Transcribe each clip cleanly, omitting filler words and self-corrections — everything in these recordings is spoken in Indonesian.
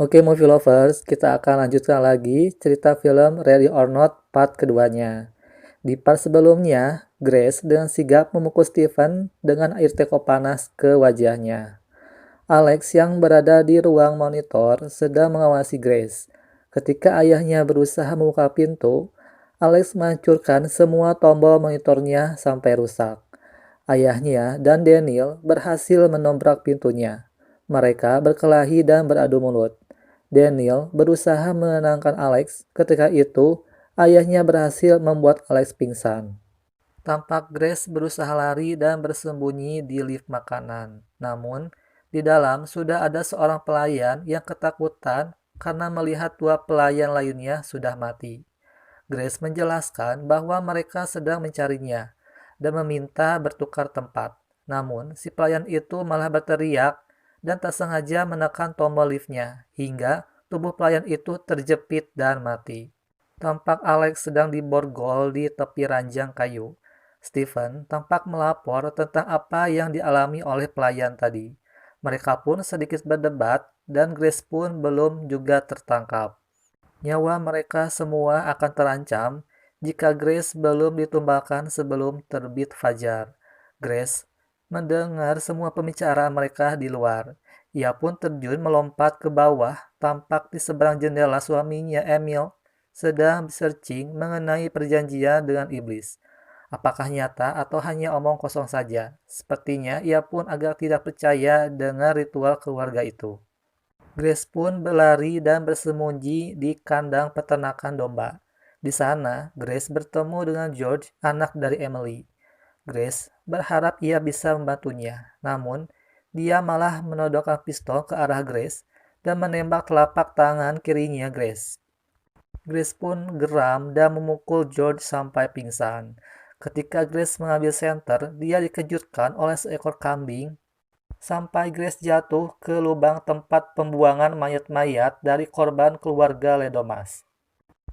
Oke, movie lovers, kita akan lanjutkan lagi cerita film Ready or Not part keduanya. Di part sebelumnya, Grace dengan sigap memukul Stephen dengan air teko panas ke wajahnya. Alex yang berada di ruang monitor sedang mengawasi Grace. Ketika ayahnya berusaha membuka pintu, Alex menghancurkan semua tombol monitornya sampai rusak. Ayahnya dan Daniel berhasil menobrak pintunya. Mereka berkelahi dan beradu mulut. Daniel berusaha menenangkan Alex. Ketika itu, ayahnya berhasil membuat Alex pingsan. Tampak Grace berusaha lari dan bersembunyi di lift makanan. Namun, di dalam sudah ada seorang pelayan yang ketakutan karena melihat dua pelayan lainnya sudah mati. Grace menjelaskan bahwa mereka sedang mencarinya dan meminta bertukar tempat. Namun, si pelayan itu malah berteriak dan tak sengaja menekan tombol liftnya hingga tubuh pelayan itu terjepit dan mati. Tampak Alex sedang diborgol di tepi ranjang kayu. Stephen tampak melapor tentang apa yang dialami oleh pelayan tadi. Mereka pun sedikit berdebat dan Grace pun belum juga tertangkap. Nyawa mereka semua akan terancam jika Grace belum ditumbalkan sebelum terbit fajar. Grace mendengar semua pembicaraan mereka di luar. Ia pun terjun melompat ke bawah, tampak di seberang jendela suaminya Emil sedang searching mengenai perjanjian dengan iblis. Apakah nyata atau hanya omong kosong saja? Sepertinya ia pun agak tidak percaya dengan ritual keluarga itu. Grace pun berlari dan bersembunyi di kandang peternakan domba. Di sana, Grace bertemu dengan George, anak dari Emily. Grace berharap ia bisa membantunya, namun dia malah menodongkan pistol ke arah Grace dan menembak telapak tangan kirinya Grace. Grace pun geram dan memukul George sampai pingsan. Ketika Grace mengambil senter, dia dikejutkan oleh seekor kambing sampai Grace jatuh ke lubang tempat pembuangan mayat-mayat dari korban keluarga Ledomas.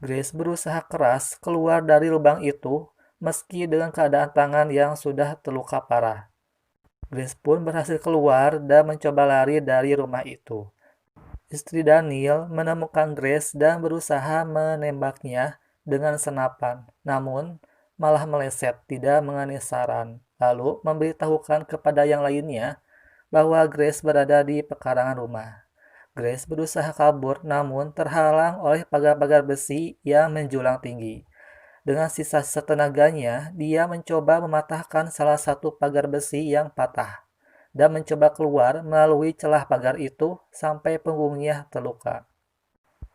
Grace berusaha keras keluar dari lubang itu meski dengan keadaan tangan yang sudah terluka parah. Grace pun berhasil keluar dan mencoba lari dari rumah itu. Istri Daniel menemukan Grace dan berusaha menembaknya dengan senapan, namun malah meleset, tidak mengenai saran. Lalu memberitahukan kepada yang lainnya bahwa Grace berada di pekarangan rumah. Grace berusaha kabur namun terhalang oleh pagar-pagar besi yang menjulang tinggi. Dengan sisa-sisa tenaganya, dia mencoba mematahkan salah satu pagar besi yang patah dan mencoba keluar melalui celah pagar itu sampai punggungnya terluka.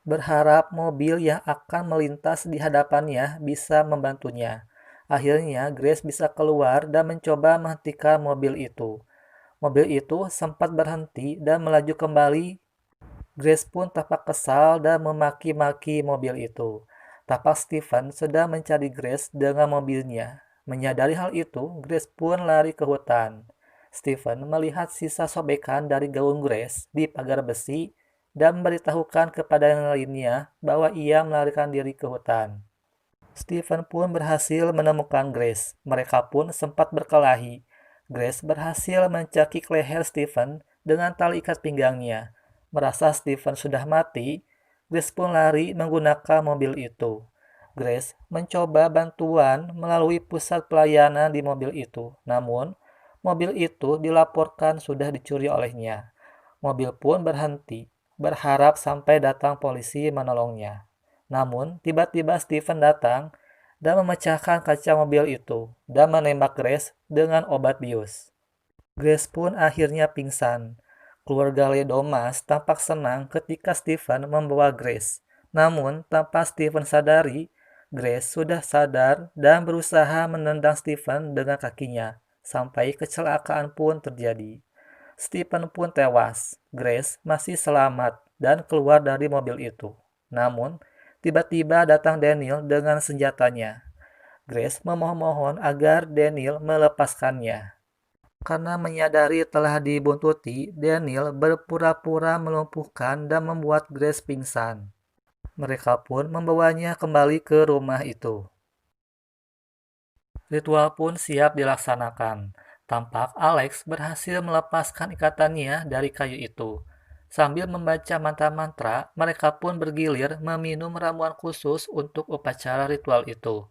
Berharap mobil yang akan melintas di hadapannya bisa membantunya. Akhirnya, Grace bisa keluar dan mencoba menghentikan mobil itu. Mobil itu sempat berhenti dan melaju kembali. Grace pun tampak kesal dan memaki-maki mobil itu. Tampak Stephen sedang mencari Grace dengan mobilnya. Menyadari hal itu, Grace pun lari ke hutan. Stephen melihat sisa sobekan dari gaun Grace di pagar besi dan memberitahukan kepada yang lainnya bahwa ia melarikan diri ke hutan. Stephen pun berhasil menemukan Grace. Mereka pun sempat berkelahi. Grace berhasil mencekik leher Stephen dengan tali ikat pinggangnya. Merasa Stephen sudah mati, Grace pun lari menggunakan mobil itu. Grace mencoba bantuan melalui pusat pelayanan di mobil itu. Namun, mobil itu dilaporkan sudah dicuri olehnya. Mobil pun berhenti, berharap sampai datang polisi menolongnya. Namun, tiba-tiba Stephen datang dan memecahkan kaca mobil itu dan menembak Grace dengan obat bius. Grace pun akhirnya pingsan. Keluarga Ledomas tampak senang ketika Stephen membawa Grace. Namun, tanpa Stephen sadari, Grace sudah sadar dan berusaha menendang Stephen dengan kakinya, sampai kecelakaan pun terjadi. Stephen pun tewas. Grace masih selamat dan keluar dari mobil itu. Namun, tiba-tiba datang Daniel dengan senjatanya. Grace memohon agar Daniel melepaskannya. Karena menyadari telah dibuntuti, Daniel berpura-pura melumpuhkan dan membuat Grace pingsan. Mereka pun membawanya kembali ke rumah itu. Ritual pun siap dilaksanakan. Tampak Alex berhasil melepaskan ikatannya dari kayu itu. Sambil membaca mantra-mantra, mereka pun bergilir meminum ramuan khusus untuk upacara ritual itu.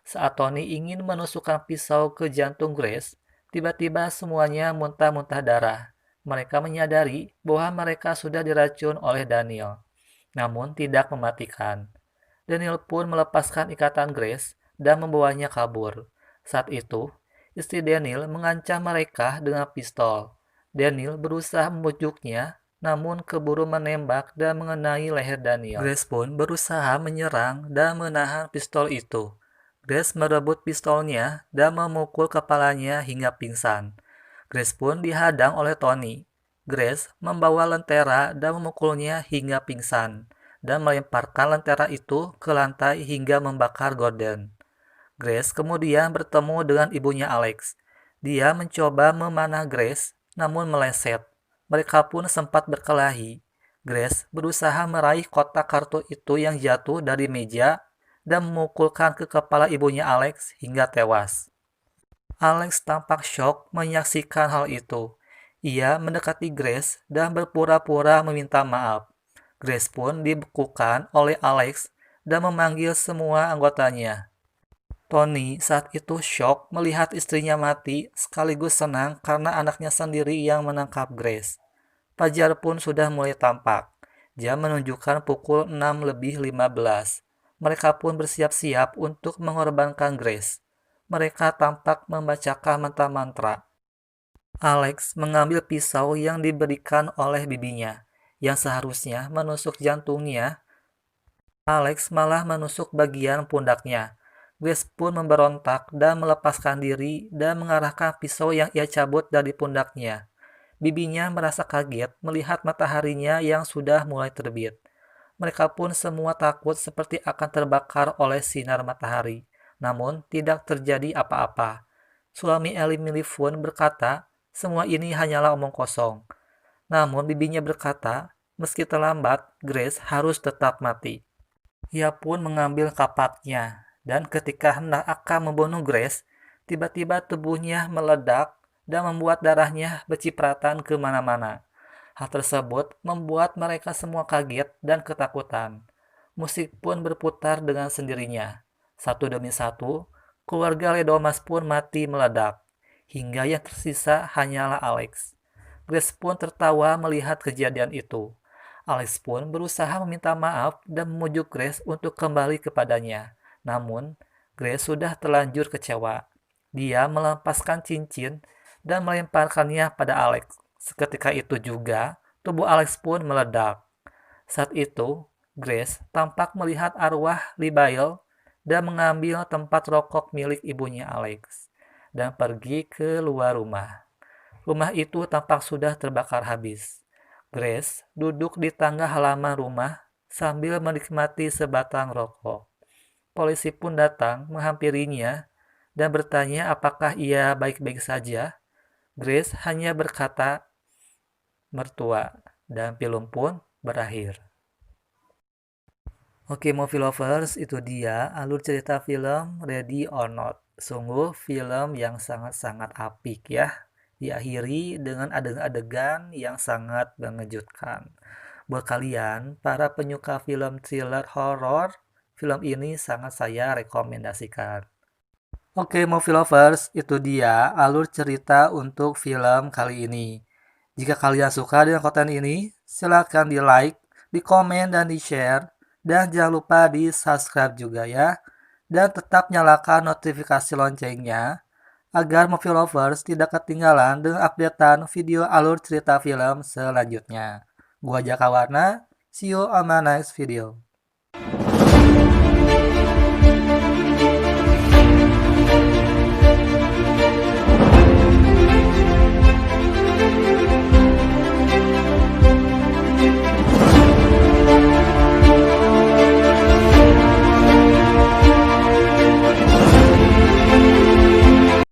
Saat Tony ingin menusukkan pisau ke jantung Grace, tiba-tiba semuanya muntah-muntah darah. Mereka menyadari bahwa mereka sudah diracun oleh Daniel, namun tidak mematikan. Daniel pun melepaskan ikatan Grace dan membawanya kabur. Saat itu, istri Daniel mengancam mereka dengan pistol. Daniel berusaha membujuknya, namun keburu menembak dan mengenai leher Daniel. Grace pun berusaha menyerang dan menahan pistol itu. Grace merebut pistolnya dan memukul kepalanya hingga pingsan. Grace pun dihadang oleh Tony. Grace membawa lentera dan memukulnya hingga pingsan, dan melemparkan lentera itu ke lantai hingga membakar Gordon. Grace kemudian bertemu dengan ibunya Alex. Dia mencoba memanah Grace, namun meleset. Mereka pun sempat berkelahi. Grace berusaha meraih kotak kartu itu yang jatuh dari meja dan memukulkan ke kepala ibunya Alex hingga tewas. Alex tampak syok menyaksikan hal itu. Ia mendekati Grace dan berpura-pura meminta maaf. Grace pun dibekukan oleh Alex dan memanggil semua anggotanya. Tony saat itu syok melihat istrinya mati sekaligus senang karena anaknya sendiri yang menangkap Grace. Fajar pun sudah mulai tampak. Jam menunjukkan pukul 6:15. Mereka pun bersiap-siap untuk mengorbankan Grace. Mereka tampak membacakan mantra-mantra. Alex mengambil pisau yang diberikan oleh bibinya, yang seharusnya menusuk jantungnya. Alex malah menusuk bagian pundaknya. Grace pun memberontak dan melepaskan diri dan mengarahkan pisau yang ia cabut dari pundaknya. Bibinya merasa kaget melihat mataharinya yang sudah mulai terbit. Mereka pun semua takut seperti akan terbakar oleh sinar matahari. Namun tidak terjadi apa-apa. Suami Emily pun berkata, semua ini hanyalah omong kosong. Namun bibinya berkata, meski terlambat, Grace harus tetap mati. Ia pun mengambil kapaknya, dan ketika hendak akan membunuh Grace, tiba-tiba tubuhnya meledak dan membuat darahnya bercipratan ke mana-mana. Hal tersebut membuat mereka semua kaget dan ketakutan. Musik pun berputar dengan sendirinya. Satu demi satu, keluarga Ledomas pun mati meledak, hingga yang tersisa hanyalah Alex. Grace pun tertawa melihat kejadian itu. Alex pun berusaha meminta maaf dan memujuk Grace untuk kembali kepadanya. Namun, Grace sudah terlanjur kecewa. Dia melepaskan cincin dan melemparkannya pada Alex. Seketika itu juga, tubuh Alex pun meledak. Saat itu, Grace tampak melihat arwah Libael dan mengambil tempat rokok milik ibunya Alex dan pergi ke luar rumah. Rumah itu tampak sudah terbakar habis. Grace duduk di tangga halaman rumah sambil menikmati sebatang rokok. Polisi pun datang menghampirinya dan bertanya apakah ia baik-baik saja. Grace hanya berkata, mertua, dan film pun berakhir. Oke, movie lovers, itu dia alur cerita film Ready or Not. Sungguh film yang sangat-sangat apik ya. Diakhiri dengan adegan-adegan yang sangat mengejutkan. Buat kalian, para penyuka film thriller horor, film ini sangat saya rekomendasikan. Oke, movie lovers, itu dia alur cerita untuk film kali ini. Jika kalian suka dengan konten ini, silakan di like, di komen, dan di share. Dan jangan lupa di subscribe juga ya. Dan tetap nyalakan notifikasi loncengnya agar movie lovers tidak ketinggalan dengan updatean video alur cerita film selanjutnya. Gua Jaka Warna, see you on my next video.